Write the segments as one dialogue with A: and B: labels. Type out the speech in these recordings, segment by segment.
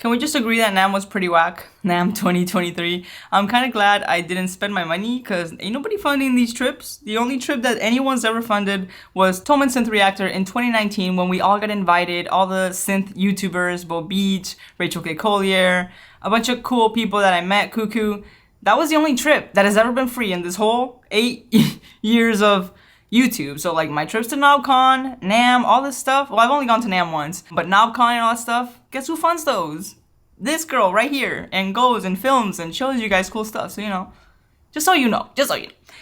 A: Can we just agree that NAMM was pretty whack? NAMM 2023. I'm kind of glad I didn't spend my money because ain't nobody funding these trips. The only trip that anyone's ever funded was Tolman Synth Reactor in 2019 when we all got invited, all the synth YouTubers, Bo Beach, Rachel K. Collier, a bunch of cool people that I met, Cuckoo. That was the only trip that has ever been free in this whole 8 years of YouTube. So like my trips to NobCon, NAMM, all this stuff. Well, I've only gone to NAMM once, but NobCon and all that stuff, guess who funds those? This girl right here, and goes and films and shows you guys cool stuff. So, you know, just so you know.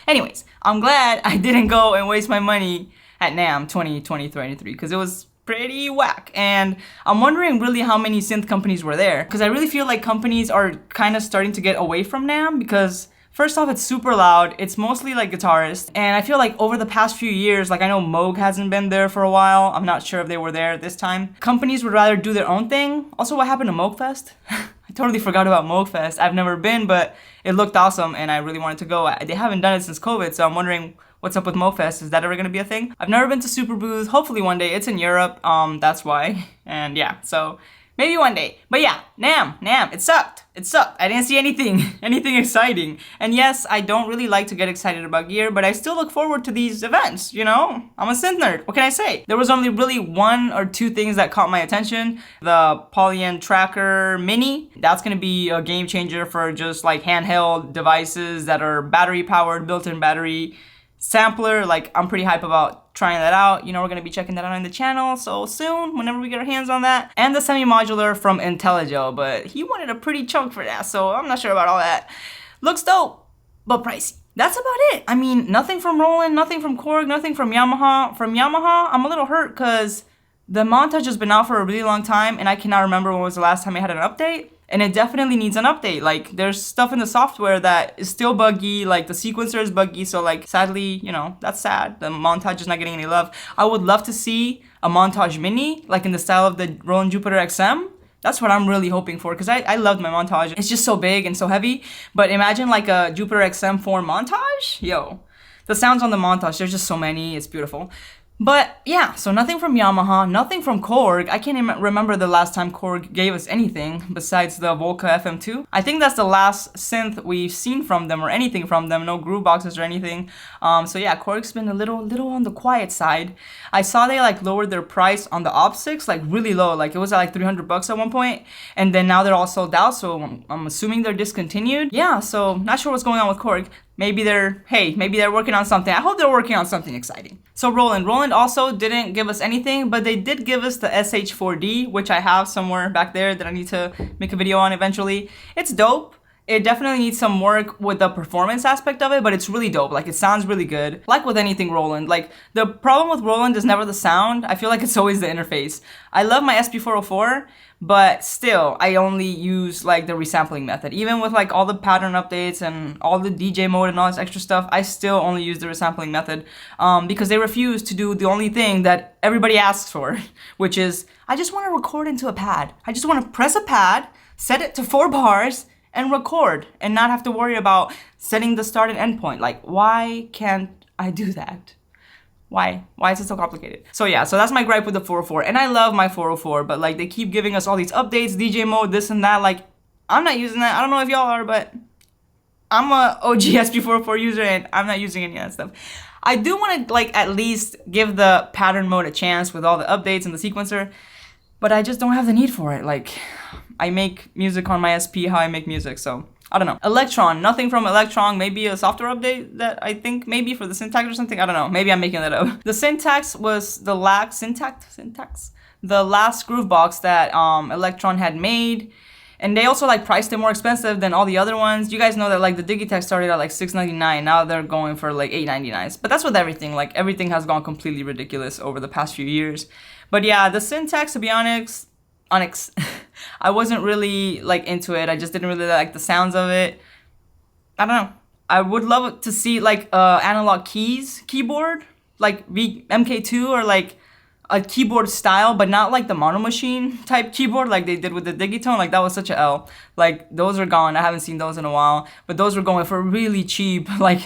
A: Anyways, I'm glad I didn't go and waste my money at NAMM 2023 because it was pretty whack. And I'm wondering really how many synth companies were there, because I really feel like companies are kind of starting to get away from NAMM because first off, it's super loud. It's mostly like guitarists. And I feel like over the past few years, like I know Moog hasn't been there for a while. I'm not sure if they were there this time. Companies would rather do their own thing. Also, what happened to Moog Fest? I totally forgot about Moog Fest. I've never been, but it looked awesome and I really wanted to go. They haven't done it since COVID, so I'm wondering what's up with Moog Fest. Is that ever gonna be a thing? I've never been to Super Booth. Hopefully one day. It's in Europe, that's why. And yeah, so maybe one day. But yeah, NAMM, it sucked. I didn't see anything exciting. And yes, I don't really like to get excited about gear, but I still look forward to these events, you know? I'm a synth nerd, what can I say? There was only really 1 or 2 things that caught my attention. The Polyend Tracker Mini, that's gonna be a game changer for just like handheld devices that are battery powered, built-in battery. Sampler, like I'm pretty hype about trying that out. You know, we're gonna be checking that out on the channel so soon, whenever we get our hands on that. And the semi-modular from IntelliGel, but he wanted a pretty chunk for that, so I'm not sure about all that. Looks dope, but pricey. That's about it. I mean, nothing from Roland, nothing from Korg, nothing from Yamaha. From Yamaha, I'm a little hurt because the montage has been out for a really long time and I cannot remember when was the last time I had an update. And it definitely needs an update. Like, there's stuff in the software that is still buggy, like the sequencer is buggy, so like, sadly, you know, that's sad. The montage is not getting any love. I would love to see a montage mini, like in the style of the Roland Jupiter XM. That's what I'm really hoping for, because I loved my montage. It's just so big and so heavy, but imagine like a Jupiter XM4 montage? Yo, the sounds on the montage, there's just so many, it's beautiful. But yeah, so nothing from Yamaha, nothing from Korg. I can't even remember the last time Korg gave us anything besides the Volca FM2. I think that's the last synth we've seen from them or anything from them, no groove boxes or anything. So yeah, Korg's been a little on the quiet side. I saw they like lowered their price on the Op6 like really low, like it was at like 300 bucks at one point, and then now they're all sold out, so I'm assuming they're discontinued. Yeah, so not sure what's going on with Korg. Maybe they're working on something. I hope they're working on something exciting. So Roland also didn't give us anything, but they did give us the SH4D, which I have somewhere back there that I need to make a video on eventually. It's dope. It definitely needs some work with the performance aspect of it, but it's really dope. Like, it sounds really good. Like with anything Roland. Like, the problem with Roland is never the sound. I feel like it's always the interface. I love my SP404, but still, I only use like the resampling method. Even with like all the pattern updates and all the DJ mode and all this extra stuff, I still only use the resampling method because they refuse to do the only thing that everybody asks for, which is, I just want to record into a pad. I just want to press a pad, set it to 4 bars, and record and not have to worry about setting the start and end point. Like, why can't I do that? Why is it so complicated? So yeah, so that's my gripe with the 404, and I love my 404, but like they keep giving us all these updates, DJ mode, this and that. Like, I'm not using that. I don't know if y'all are, but I'm a OG SP404 user and I'm not using any of that stuff. I do want to like at least give the pattern mode a chance with all the updates and the sequencer, but I just don't have the need for it. Like, I make music on my SP how I make music, so I don't know. Electron, nothing from Electron, maybe a software update that I think maybe for the syntax or something, I don't know. Maybe I'm making that up. The syntax was the last groove box that Electron had made, and they also like priced it more expensive than all the other ones. You guys know that like the Digitech started at like $6.99, now they're going for like $8.99. But that's with everything, like everything has gone completely ridiculous over the past few years. But yeah, the syntax, to be honest, I wasn't really like into it. I just didn't really like the sounds of it. I don't know. I would love to see like analog keys keyboard, like MK2 or like a keyboard style, but not like the Mono Machine type keyboard like they did with the Digitone. Like, that was such a L. Like, those are gone. I haven't seen those in a while, but those were going for really cheap, like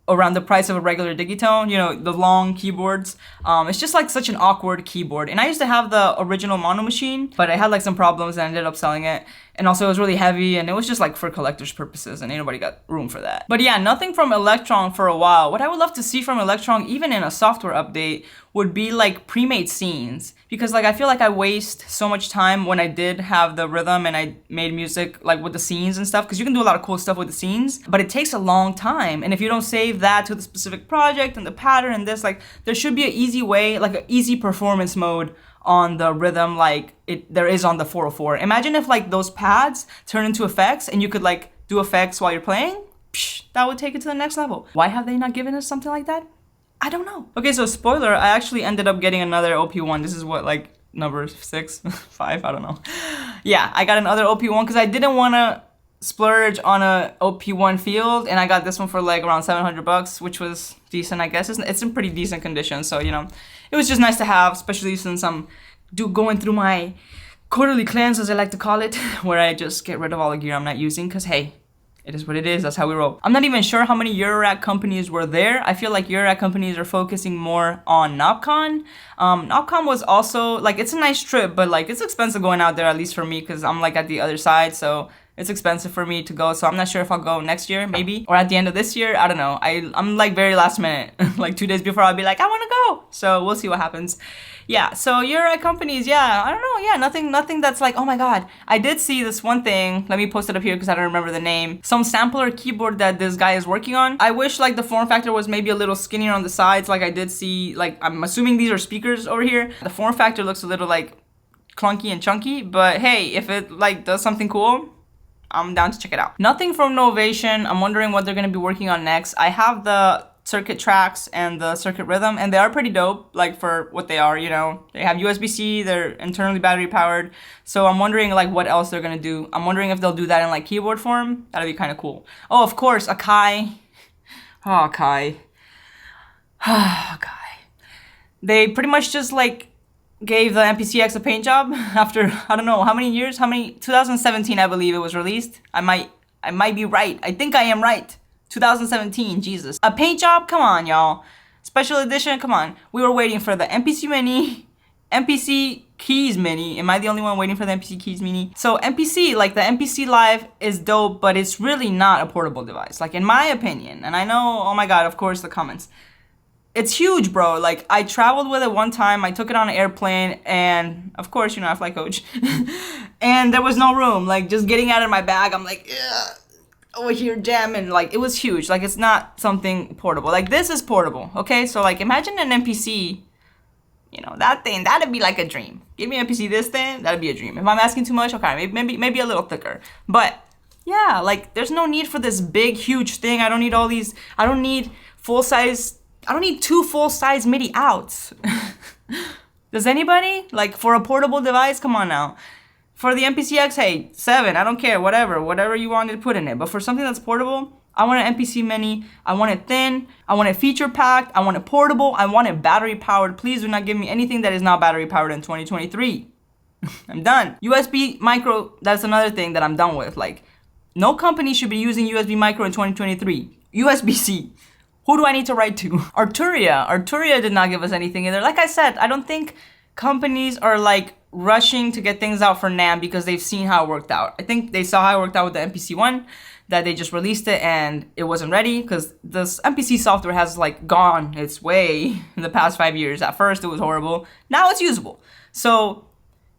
A: around the price of a regular Digitone, you know, the long keyboards. It's just like such an awkward keyboard. And I used to have the original mono machine, but I had like some problems and I ended up selling it. And also it was really heavy and it was just like for collector's purposes and ain't nobody got room for that. But yeah, nothing from Electron for a while. What I would love to see from Electron, even in a software update, would be like pre-made scenes. Because like I feel like I waste so much time when I did have the rhythm and I made music like with the scenes and stuff. Because you can do a lot of cool stuff with the scenes, but it takes a long time. And if you don't save that to the specific project and the pattern and this, like there should be an easy way, like an easy performance mode on the rhythm like there is on the 404. Imagine if like those pads turn into effects and you could like do effects while you're playing. Psh, that would take it to the next level. Why have they not given us something like that? I don't know. Okay, so spoiler, I actually ended up getting another OP1. This is what, like number 6, 5, I don't know. Yeah, I got another OP1 because I didn't want to splurge on a OP1 field, and I got this one for like around $700, which was decent, I guess. It's in pretty decent condition, so you know, it was just nice to have, especially since I'm going through my quarterly cleanse, as I like to call it, where I just get rid of all the gear I'm not using, because hey, it is what it is. That's how we roll. I'm not even sure how many Eurorack companies were there. I feel like Eurorack companies are focusing more on NobCon. NobCon was also, like, it's a nice trip, but like, it's expensive going out there, at least for me, because I'm like at the other side, so it's expensive for me to go. So I'm not sure if I'll go next year, maybe, or at the end of this year. I don't know. I'm like very last minute. Like 2 days before, I'll be like, I want to go. So we'll see what happens. Yeah, so Eurorack companies, yeah, I don't know, yeah, nothing that's like, oh my god. I did see this one thing, let me post it up here because I don't remember the name. Some sampler keyboard that this guy is working on. I wish like the form factor was maybe a little skinnier on the sides, like I did see, like I'm assuming these are speakers over here. The form factor looks a little like clunky and chunky, but hey, if it like does something cool, I'm down to check it out. Nothing from Novation. I'm wondering what they're gonna be working on next. I have the circuit tracks and the circuit rhythm, and they are pretty dope, like for what they are, you know. They have USB-C, they're internally battery powered, so I'm wondering like what else they're gonna do. I'm wondering if they'll do that in like keyboard form. That'd be kind of cool. Oh, of course, Akai. Oh, Akai. Akai. They pretty much just like gave the MPCX a paint job after, I don't know, how many years? 2017, I believe it was released. I might be right. I think I am right. 2017, Jesus. A paint job? Come on, y'all. Special edition? Come on. We were waiting for the MPC Mini, MPC Keys Mini. Am I the only one waiting for the MPC Keys Mini? So MPC, like the MPC Live is dope, but it's really not a portable device. Like in my opinion, and I know, oh my god, of course, the comments. It's huge, bro. Like, I traveled with it one time. I took it on an airplane, and of course, you know, I fly coach. And there was no room. Like, just getting out of my bag, I'm like, ugh, over here jamming. Like, it was huge. Like, it's not something portable. Like, this is portable, okay? So, like, imagine an MPC, you know, that thing, that'd be like a dream. Give me an MPC this thing, that'd be a dream. If I'm asking too much, okay, maybe a little thicker. But, yeah, like, there's no need for this big, huge thing. I don't need all these, I don't need full-size, I don't need 2 full-size MIDI outs. Does anybody? Like, for a portable device? Come on now. For the MPCX, hey, 7, I don't care, whatever you wanted to put in it. But for something that's portable, I want an MPC Mini, I want it thin, I want it feature-packed, I want it portable, I want it battery-powered. Please do not give me anything that is not battery-powered in 2023. I'm done. USB micro, that's another thing that I'm done with. Like, no company should be using USB micro in 2023. USB-C. Who do I need to write to? Arturia did not give us anything either. Like I said, I don't think companies are like rushing to get things out for NAMM because they've seen how it worked out. I think they saw how it worked out with the MPC one, that they just released it and it wasn't ready because this MPC software has like gone its way in the past 5 years. At first it was horrible. Now it's usable. So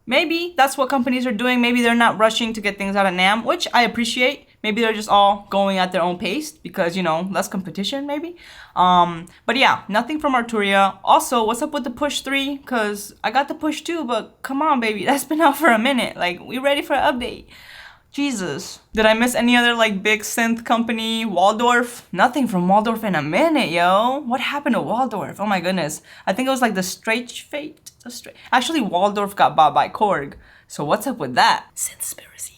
A: maybe that's what companies are doing. Maybe they're not rushing to get things out of NAMM, which I appreciate. Maybe they're just all going at their own pace because, you know, less competition maybe. But yeah, nothing from Arturia. Also, what's up with the Push 3? Because I got the Push 2, but come on, baby. That's been out for a minute. Like, we ready for an update. Jesus. Did I miss any other, like, big synth company? Waldorf? Nothing from Waldorf in a minute, yo. What happened to Waldorf? Oh, my goodness. I think it was, like, the Straight Fate. Actually, Waldorf got bought by Korg. So what's up with that? Synthspiracy.